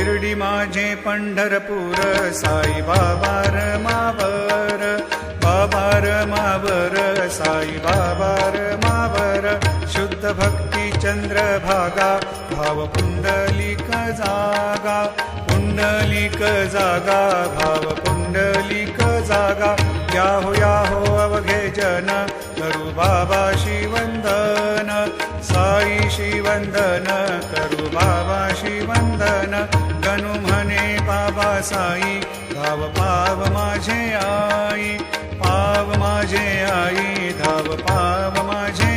शिर्डी माझे पंढरपूर साई बाबा रमावर, बाबा रमावर साई बाबा रमावर. शुद्ध भक्ती चंद्रभागा भाव पुंडलिक जागा, पुंडलिक जागा भाव पुंडलिक जागा. याहो अवघे जन करू बाबाशी वंदन, साईशी वंदन करू बाबाशी वंदन. गणू म्हणे बाबा साई धाव पाव माझे आई, पाव माझे आई धाव पाव माझे